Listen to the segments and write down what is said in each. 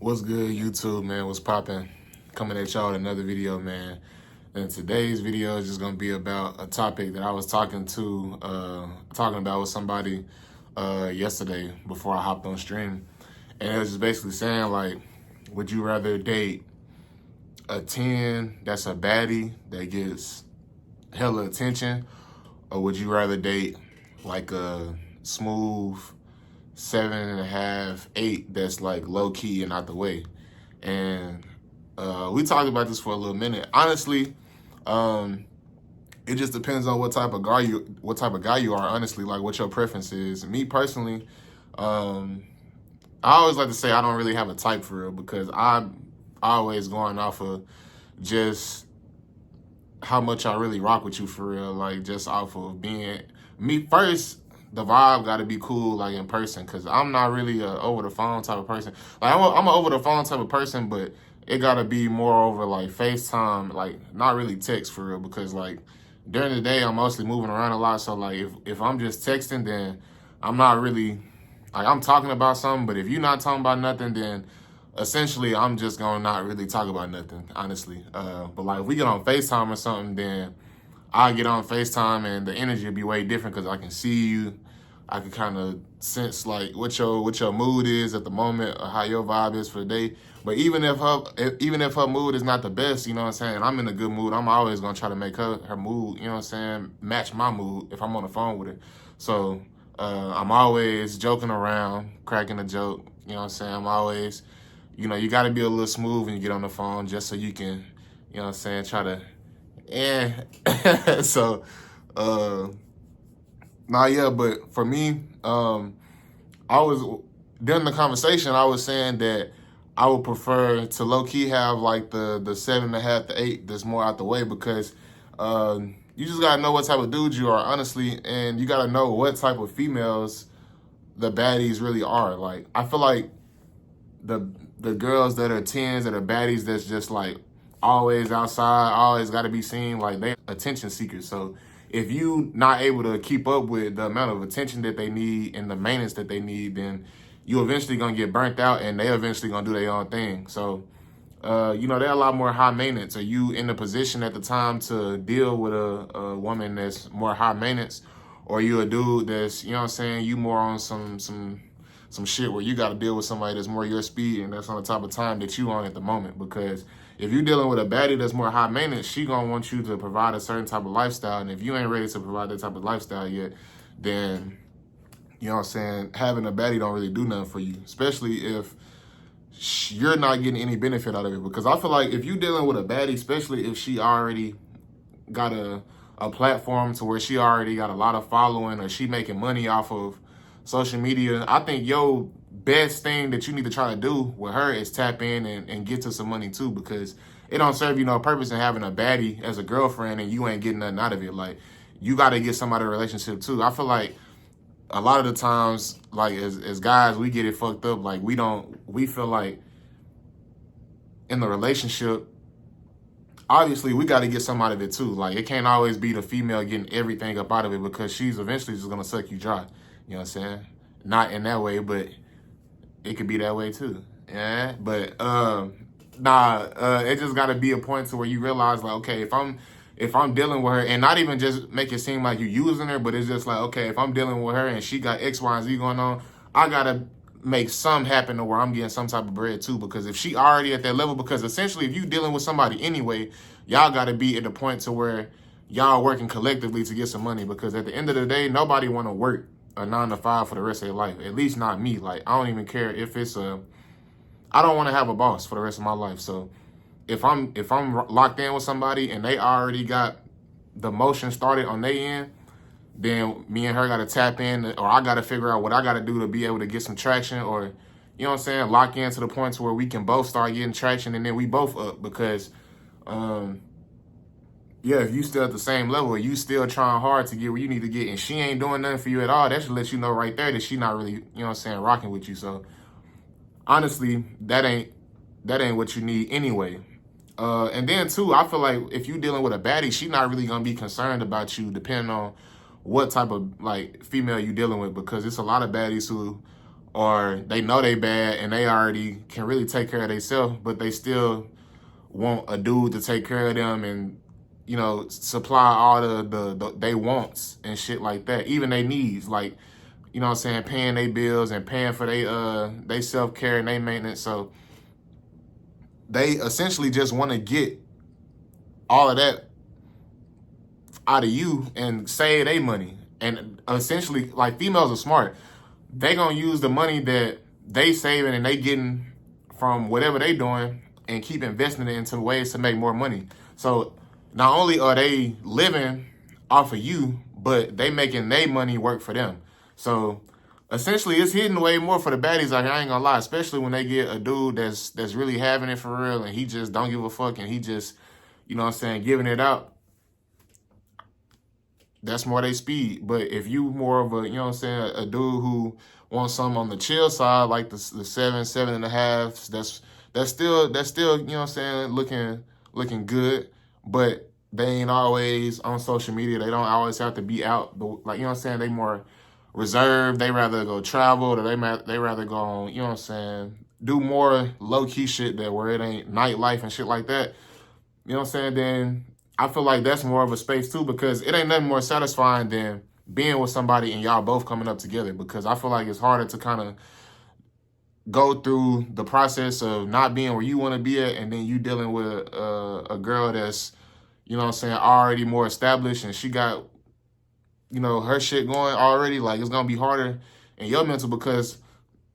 What's good, YouTube, man? What's poppin'? Coming at y'all with another video, man. And today's video is just gonna be about a topic that I was talking about with somebody yesterday before I hopped on stream. And it was just basically saying, like, would you rather date a 10 that's a baddie that gets hella attention, or would you rather date like a smooth 7.5, 8 that's like low key and out the way? And we talked about this for a little minute. Honestly, it just depends on what type of guy you are. Honestly, like what your preference is. Me personally, I always like to say I don't really have a type for real, because I'm always going off of just how much I really rock with you for real. Like just off of being me first. The vibe got to be cool, like in person, because I'm not really a over the phone type of person. Like I'm a over the phone type of person, but it got to be more over like FaceTime, like not really text for real, because like during the day I'm mostly moving around a lot. So like if I'm just texting, then I'm not really, like I'm talking about something, but if you're not talking about nothing, then essentially I'm just gonna not really talk about nothing, honestly. But like if we get on FaceTime or something, then I get on FaceTime and the energy will be way different, because I can see you. I can kind of sense like what your mood is at the moment, or how your vibe is for the day. But even if her mood is not the best, you know what I'm saying, and I'm in a good mood, I'm always gonna try to make her mood, you know what I'm saying, match my mood if I'm on the phone with her. So I'm always joking around, cracking a joke, you know what I'm saying. I'm always, you got to be a little smooth when you get on the phone, just so you can, you know what I'm saying, try to. So, but for me, I was, during the conversation, I was saying that I would prefer to low key have like the 7.5 to 8 that's more out the way, because you just gotta know what type of dude you are, honestly, and you gotta know what type of females the baddies really are. Like I feel like the girls that are 10s, that are baddies, that's just like always outside, always got to be seen, like they attention seekers. So if you not able to keep up with the amount of attention that they need and the maintenance that they need, then you eventually gonna get burnt out, and they eventually gonna do their own thing. So they're a lot more high maintenance. Are you in the position at the time to deal with a woman that's more high maintenance, or you a dude that's, you know what I'm saying, you more on some shit where you got to deal with somebody that's more your speed and that's on the type of time that you on at the moment? Because if you're dealing with a baddie that's more high maintenance, she gonna want you to provide a certain type of lifestyle, and if you ain't ready to provide that type of lifestyle yet, then, you know what I'm saying, having a baddie don't really do nothing for you, especially if you're not getting any benefit out of it. Because I feel like if you're dealing with a baddie, especially if she already got a platform to where she already got a lot of following, or she making money off of social media, I think your best thing that you need to try to do with her is tap in and get to some money too, because it don't serve you no purpose in having a baddie as a girlfriend and you ain't getting nothing out of it. Like, you got to get some out of the relationship too. I feel like a lot of the times, like as guys, we get it fucked up. Like we feel like in the relationship, obviously we got to get some out of it too. Like, it can't always be the female getting everything up out of it, because she's eventually just gonna suck you dry. You know what I'm saying? Not in that way, but it could be that way too. Yeah. But it just gotta be a point to where you realize, like, okay, if I'm dealing with her, and not even just make it seem like you using her, but it's just like, okay, if I'm dealing with her and she got X, Y, and Z going on, I gotta make some happen to where I'm getting some type of bread too. Because if she already at that level, because essentially if you dealing with somebody anyway, y'all gotta be at the point to where y'all working collectively to get some money. Because at the end of the day, nobody wanna work a 9 to 5 for the rest of their life. At least not me. Like, I don't even care if it's I don't want to have a boss for the rest of my life. So if I'm locked in with somebody and they already got the motion started on their end, then me and her got to tap in, or I got to figure out what I got to do to be able to get some traction, or, you know what I'm saying, lock in to the point to where we can both start getting traction, and then we both up. Because if you still at the same level, or you still trying hard to get where you need to get, and she ain't doing nothing for you at all, that should let you know right there that she not really, you know what I'm saying, rocking with you. So honestly, that ain't what you need anyway. And then too, I feel like if you dealing with a baddie, she not really gonna be concerned about you, depending on what type of like female you dealing with, because it's a lot of baddies who or they know they bad and they already can really take care of themselves, but they still want a dude to take care of them and, you know, supply all the they wants and shit like that, even they needs, like, you know what I'm saying, paying their bills and paying for they self-care and they maintenance. So they essentially just want to get all of that out of you and save their money. And essentially, like, females are smart. They gonna use the money that they saving and they getting from whatever they doing and keep investing it into ways to make more money. So not only are they living off of you, but they making their money work for them. So essentially, it's hitting way more for the baddies. Like, I ain't gonna lie, especially when they get a dude that's really having it for real and he just don't give a fuck and he just, you know what I'm saying, giving it out. That's more they speed. But if you more of a, you know what I'm saying, a dude who wants something on the chill side, like the 7.5, that's still, you know what I'm saying, looking good. But they ain't always on social media. They don't always have to be out. But, like, you know what I'm saying, they more reserved. They rather go travel, or they rather go on, you know what I'm saying, do more low-key shit that where it ain't nightlife and shit like that. You know what I'm saying? Then I feel like that's more of a space too, because it ain't nothing more satisfying than being with somebody and y'all both coming up together, because I feel like it's harder to kind of go through the process of not being where you want to be at, and then you dealing with a girl that's, you know what I'm saying, already more established and she got, you know, her shit going already. Like, it's going to be harder in your mental, because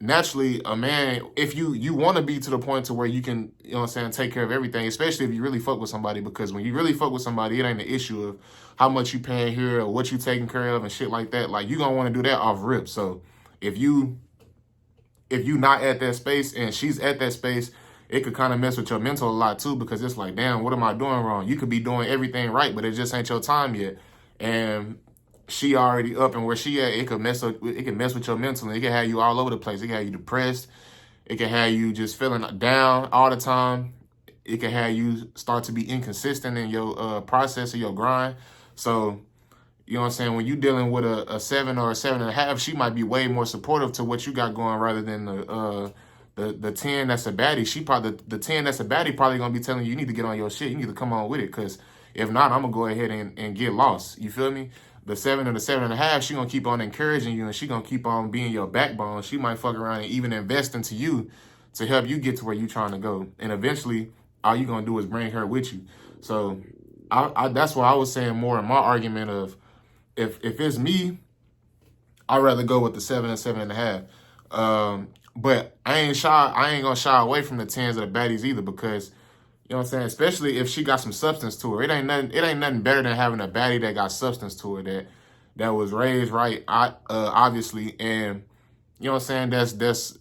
naturally, a man, if you want to be to the point to where you can, you know what I'm saying, take care of everything, especially if you really fuck with somebody, because when you really fuck with somebody, it ain't the issue of how much you paying here or what you taking care of and shit like that. Like, you gonna want to do that off rip. So if you not at that space and she's at that space, it could kind of mess with your mental a lot too, because it's like, damn, what am I doing wrong? You could be doing everything right, but it just ain't your time yet. And she already up and where she at, it could mess with your mental. It can have you all over the place. It can have you depressed. It can have you just feeling down all the time. It can have you start to be inconsistent in your process of your grind. So, you know what I'm saying, when you dealing with a 7 or a 7.5, she might be way more supportive to what you got going rather than the 10 that's a baddie. She probably, the 10 that's a baddie probably gonna be telling you need to get on your shit. You need to come on with it, because if not, I'm gonna go ahead and get lost. You feel me? The 7 or the 7.5, she gonna keep on encouraging you and she gonna keep on being your backbone. She might fuck around and even invest into you to help you get to where you trying to go. And eventually, all you gonna do is bring her with you. So I that's why I was saying more in my argument of, if it's me, I'd rather go with the 7 and 7.5. But I ain't gonna shy away from the 10s or the baddies either, because, you know what I'm saying, especially if she got some substance to her. It ain't nothing better than having a baddie that got substance to her, that was raised right, obviously, and, you know what I'm saying,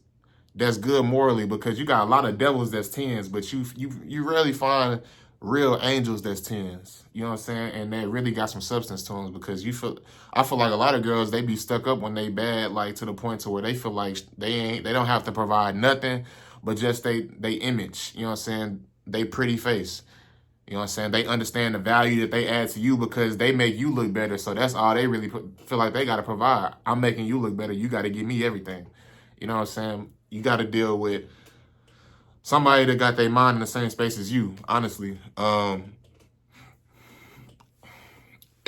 that's good morally, because you got a lot of devils that's 10s, but you rarely find real angels that's 10s. You know what I'm saying? And they really got some substance to them, because I feel like a lot of girls, they be stuck up when they bad, like to the point to where they feel like they don't have to provide nothing but just they image. You know what I'm saying? They pretty face. You know what I'm saying? They understand the value that they add to you because they make you look better. So that's all they really feel like they got to provide. I'm making you look better. You got to give me everything. You know what I'm saying? You got to deal with somebody that got their mind in the same space as you, honestly. It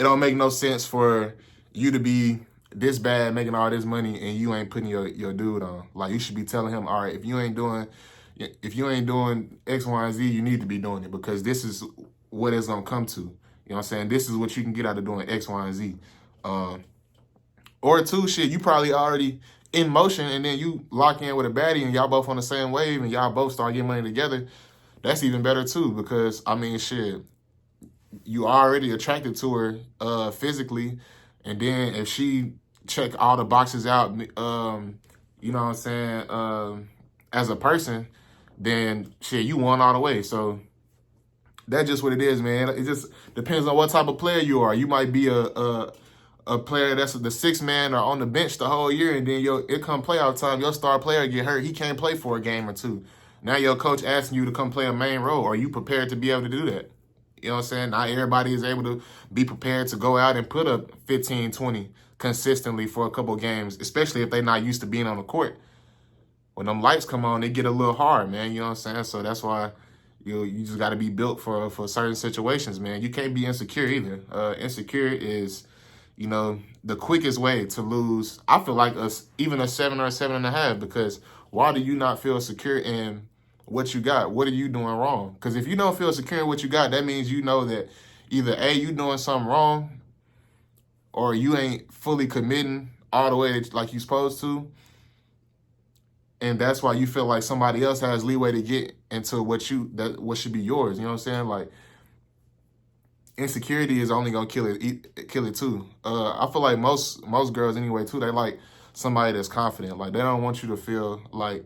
don't make no sense for you to be this bad making all this money and you ain't putting your dude on. Like, you should be telling him, all right, if you ain't doing X, Y, and Z, you need to be doing it, because this is what it's gonna come to. You know what I'm saying? This is what you can get out of doing X, Y, and Z. Or two, shit, you probably already in motion and then you lock in with a baddie and y'all both on the same wave and y'all both start getting money together. That's even better too, because, I mean, shit, you already attracted to her physically, and then if she check all the boxes out, you know what I'm saying, as a person, then shit, you won all the way. So that's just what it is, man. It just depends on what type of player you are. You might be a player that's the 6th man or on the bench the whole year, and then it come playoff time, your star player get hurt. He can't play for a game or two. Now your coach asking you to come play a main role. Are you prepared to be able to do that? You know what I'm saying? Not everybody is able to be prepared to go out and put up 15, 20 consistently for a couple games, especially if they're not used to being on the court. when them lights come on, it get a little hard, man. You know what I'm saying? So that's why you just got to be built for certain situations, man. You can't be insecure either. Insecure is, the quickest way to lose. I feel like even a 7 or a 7.5, because why do you not feel secure in what you got? What are you doing wrong? Because if you don't feel secure in what you got, that means you know that either A, you doing something wrong, or you ain't fully committing all the way like you supposed to. And that's why you feel like somebody else has leeway to get into what should be yours. You know what I'm saying? Like, insecurity is only gonna kill it too. I feel like most girls anyway too, they like somebody that's confident. Like, they don't want you to feel like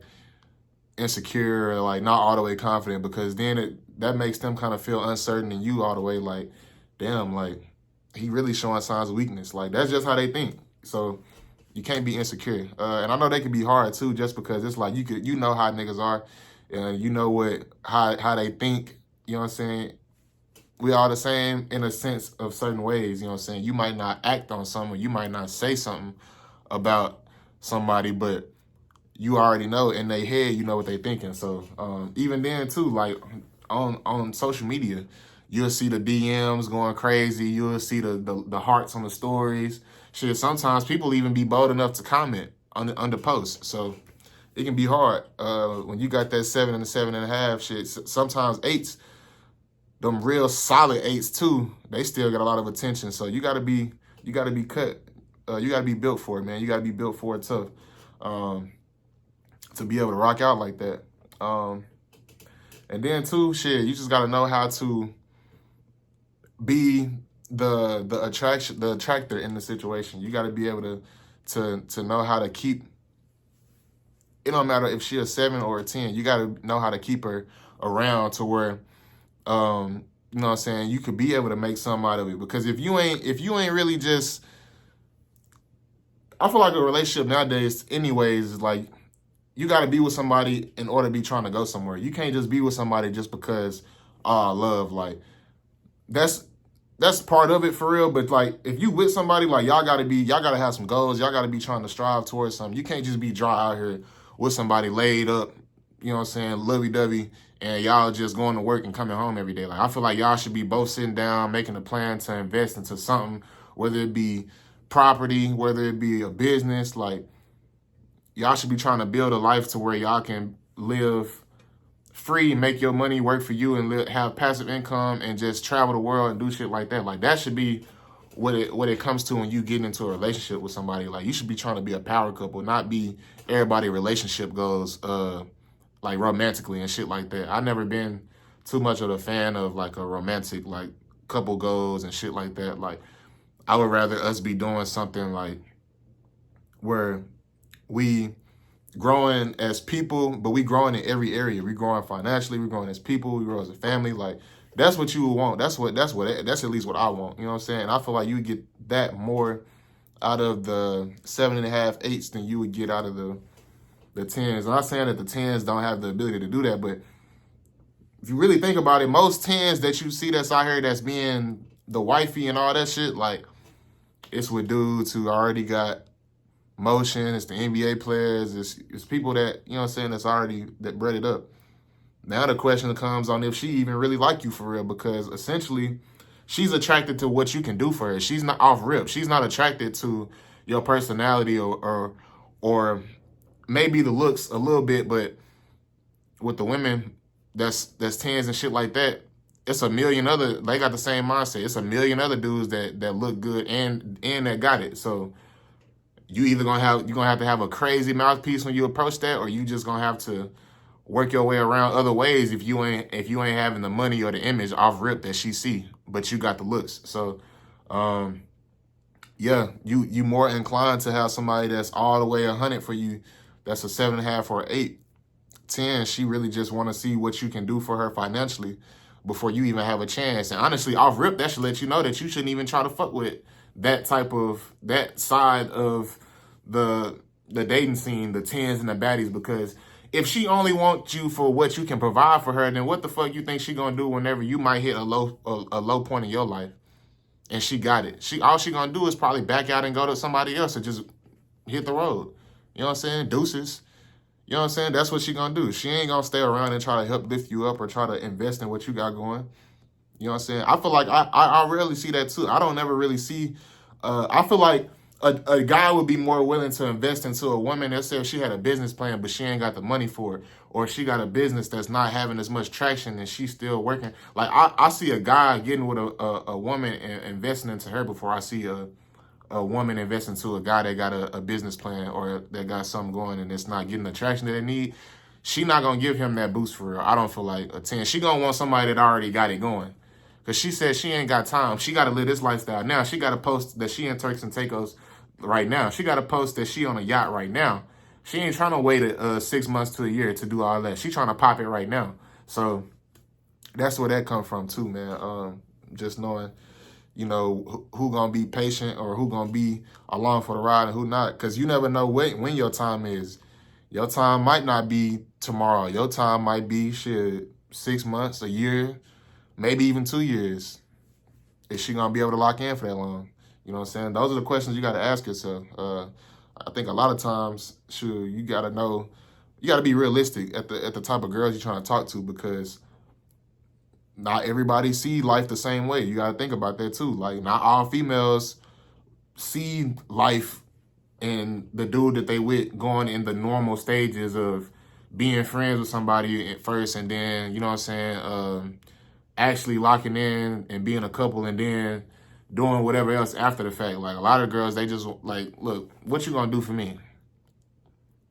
insecure or like not all the way confident, because then that makes them kind of feel uncertain in you all the way. Like, damn, like he really showing signs of weakness. Like, that's just how they think. So you can't be insecure. And I know they can be hard too, just because it's like you know how niggas are, and you know how they think. You know what I'm saying? We all the same in a sense of certain ways. You know what I'm saying? You might not act on something, you might not say something about somebody, but you already know in their head, you know what they thinking. So even then too, like on social media, you'll see the DMs going crazy. You'll see the hearts on the stories. Shit, sometimes people even be bold enough to comment on the post. So it can be hard when you got that 7 and a 7.5. Shit, sometimes 8s, them real solid 8s too, they still get a lot of attention. So you gotta be cut. You gotta be built for it, man. You gotta be built for it tough. To be able to rock out like that. And then too, shit, you just gotta know how to be the attractor in the situation. You gotta be able to know how to keep, it don't matter if she a 7 or a 10, you gotta know how to keep her around to where you know what I'm saying, you could be able to make something out of it. Because if you ain't really just, I feel like a relationship nowadays anyways is like, you got to be with somebody in order to be trying to go somewhere. You can't just be with somebody just because, love. Like, that's part of it for real. But like, if you with somebody, like, y'all got to have some goals. Y'all got to be trying to strive towards something. You can't just be dry out here with somebody laid up, you know what I'm saying, lovey-dovey, and y'all just going to work and coming home every day. Like, I feel like y'all should be both sitting down, making a plan to invest into something, whether it be property, whether it be a business. Like, y'all should be trying to build a life to where y'all can live free, make your money work for you, and have passive income and just travel the world and do shit like that. Like, that should be what it comes to when you get into a relationship with somebody. Like, you should be trying to be a power couple, not be everybody relationship goals like romantically and shit like that. I never been too much of a fan of like a romantic like couple goals and shit like that. Like, I would rather us be doing something like where we growing as people, but we growing in every area. We growing financially, we growing as people, we grow as a family. Like, that's what you would want. That's at least what I want. You know what I'm saying? I feel like you would get that more out of the 7.5, 8s than you would get out of the 10s. I'm not saying that the 10s don't have the ability to do that, but if you really think about it, most 10s that you see that's out here that's being the wifey and all that shit, like, it's with dudes who already got motion. It's the NBA players. It's people that, you know what I'm saying, that bred it up. Now the question comes on if she even really like you for real, because essentially she's attracted to what you can do for her. She's not off rip. She's not attracted to your personality or maybe the looks a little bit, but with the women that's 10s and shit like that, it's a million other, they got the same mindset. It's a million other dudes that look good and that got it. So you're gonna have to have a crazy mouthpiece when you approach that, or you just gonna have to work your way around other ways if you ain't having the money or the image off rip that she see, but you got the looks. So yeah, you more inclined to have somebody that's all the way 100 for you, that's a 7.5 or 8. 10, she really just want to see what you can do for her financially before you even have a chance. And honestly, off rip, that should let you know that you shouldn't even try to fuck with that side of the dating scene, the 10s and the baddies. Because if she only wants you for what you can provide for her, then what the fuck you think she gonna do whenever you might hit a low point in your life and she got it? All she gonna do is probably back out and go to somebody else or just hit the road. You know what I'm saying? Deuces. You know what I'm saying? That's what she gonna do. She ain't gonna stay around and try to help lift you up or try to invest in what you got going. You know what I'm saying? I feel like I rarely see that too. I don't ever really see. I feel like a guy would be more willing to invest into a woman. Let's say if she had a business plan, but she ain't got the money for it, or she got a business that's not having as much traction and she's still working. Like I see a guy getting with a woman and investing into her before I see a woman invest into a guy that got a business plan or that got something going and it's not getting the traction that they need. She not gonna give him that boost for real. I don't feel like a 10. She gonna want somebody that already got it going. Cause she said she ain't got time. She gotta live this lifestyle now. She gotta post that she in Turks and Caicos right now. She gotta post that she on a yacht right now. She ain't trying to wait 6 months to a year to do all that. She trying to pop it right now. So that's where that come from too, man. Just knowing, you know, who gonna be patient or who gonna be along for the ride and who not. Cause you never know when your time is. Your time might not be tomorrow. Your time might be 6 months, a year, maybe even 2 years. Is she gonna be able to lock in for that long? You know what I'm saying? Those are the questions you gotta ask yourself. I think a lot of times, you gotta know, you gotta be realistic at the type of girls you're trying to talk to, because not everybody see life the same way. You gotta think about that too. Like, not all females see life and the dude that they with going in the normal stages of being friends with somebody at first, and then, you know what I'm saying, actually locking in and being a couple, and then doing whatever else after the fact. Like, a lot of girls, they just like, look, what you gonna do for me?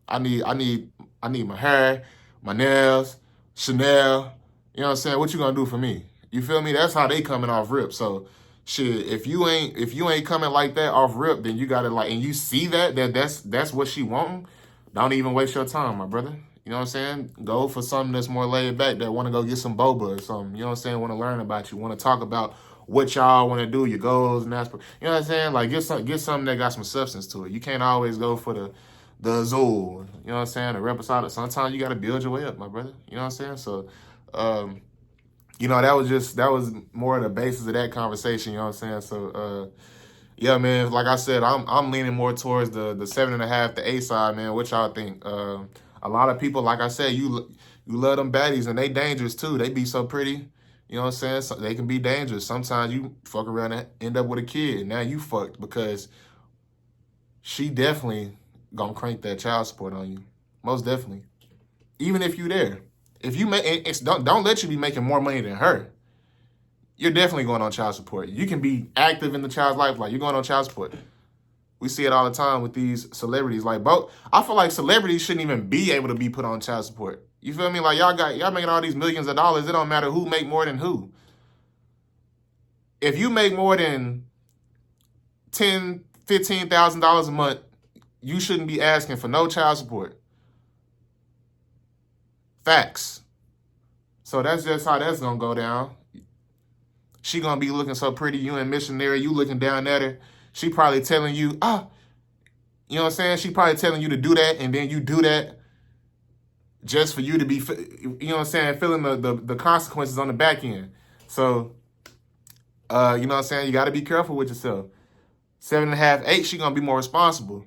I need my hair, my nails, Chanel. You know what I'm saying? What you gonna do for me? You feel me? That's how they coming off rip. So if you ain't coming like that off rip, then you gotta, like, and you see that's what she wanting. Don't even waste your time, my brother. You know what I'm saying? Go for something that's more laid back, that want to go get some boba or something. You know what I'm saying? Want to learn about you. Want to talk about what y'all want to do, your goals and aspirations. You know what I'm saying? Like, get something that got some substance to it. You can't always go for the Azul. You know what I'm saying? The reposado. Sometimes you got to build your way up, my brother. You know what I'm saying? So, you know, that was more of the basis of that conversation. You know what I'm saying? So, yeah, man. Like I said, I'm leaning more towards the 7.5 to 8 side, man. What y'all think? A lot of people, like I said, you love them baddies, and they dangerous too. They be so pretty. You know what I'm saying? So they can be dangerous. Sometimes you fuck around and end up with a kid. Now you fucked, because she definitely gonna crank that child support on you. Most definitely. Even if you there. If you don't let you be making more money than her. You're definitely going on child support. You can be active in the child's life, like, you're going on child support. We see it all the time with these celebrities. Like, I feel like celebrities shouldn't even be able to be put on child support. You feel me? Like, y'all making all these millions of dollars. It don't matter who make more than who. If you make more than $10,000, $15,000 a month, you shouldn't be asking for no child support. Facts. So that's just how that's gonna go down. She gonna be looking so pretty, you in missionary, you looking down at her. She probably telling you, you know what I'm saying? She probably telling you to do that, and then you do that just for you to be, you know what I'm saying, feeling the consequences on the back end. So, you know what I'm saying? You got to be careful with yourself. 7.5, 8, she gonna be more responsible.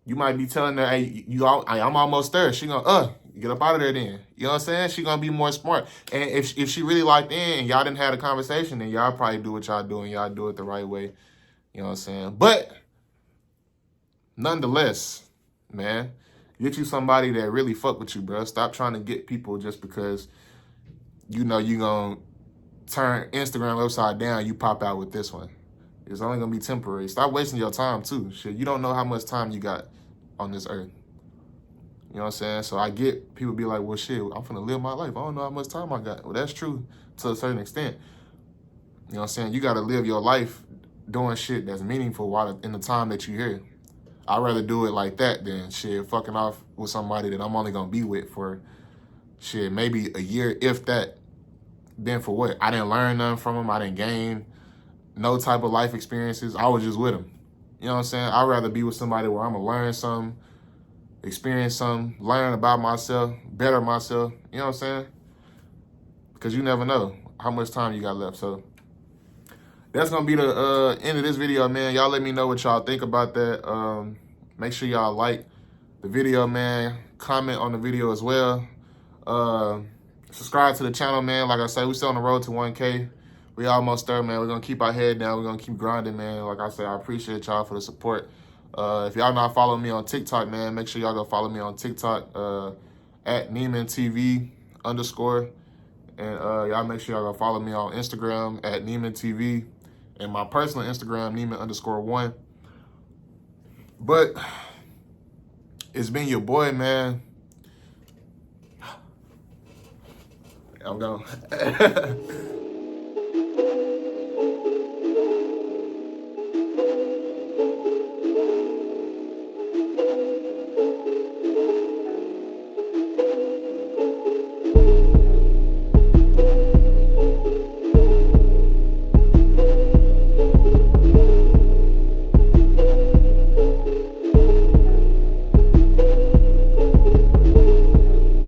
You might be telling her, hey, I'm almost there. She gonna, get up out of there then. You know what I'm saying? She gonna be more smart. And if she really locked in and y'all didn't have a conversation, then y'all probably do what y'all do, and y'all do it the right way. You know what I'm saying? But nonetheless, man, get you somebody that really fuck with you, bro. Stop trying to get people just because you know you gonna turn Instagram upside down. You pop out with this one. It's only gonna be temporary. Stop wasting your time too. Shit, you don't know how much time you got on this earth. You know what I'm saying? So I get people be like, well, shit, I'm finna live my life. I don't know how much time I got. Well, that's true to a certain extent. You know what I'm saying? You gotta live your life doing shit that's meaningful while in the time that you're here. I'd rather do it like that than shit fucking off with somebody that I'm only gonna be with for shit maybe a year, if that. Then for what? I didn't learn nothing from them. I didn't gain no type of life experiences. I was just with them. You know what I'm saying? I'd rather be with somebody where I'm gonna learn something, experience something, learn about myself, better myself. You know what I'm saying? Because you never know how much time you got left. So that's gonna be the end of this video, man. Y'all let me know what y'all think about that. Make sure y'all like, the video, man. Comment on the video as well. Subscribe to the channel, man. Like I say, we still on the road to 1K. We almost there, man. We're going to keep our head down. We're going to keep grinding, man. Like I say, I appreciate y'all for the support. If y'all not following me on TikTok, man, make sure y'all go follow me on TikTok at Neiman TV _. And y'all make sure y'all go follow me on Instagram at Neiman TV. And my personal Instagram, Neiman _1. But it's been your boy, man. I'm gone.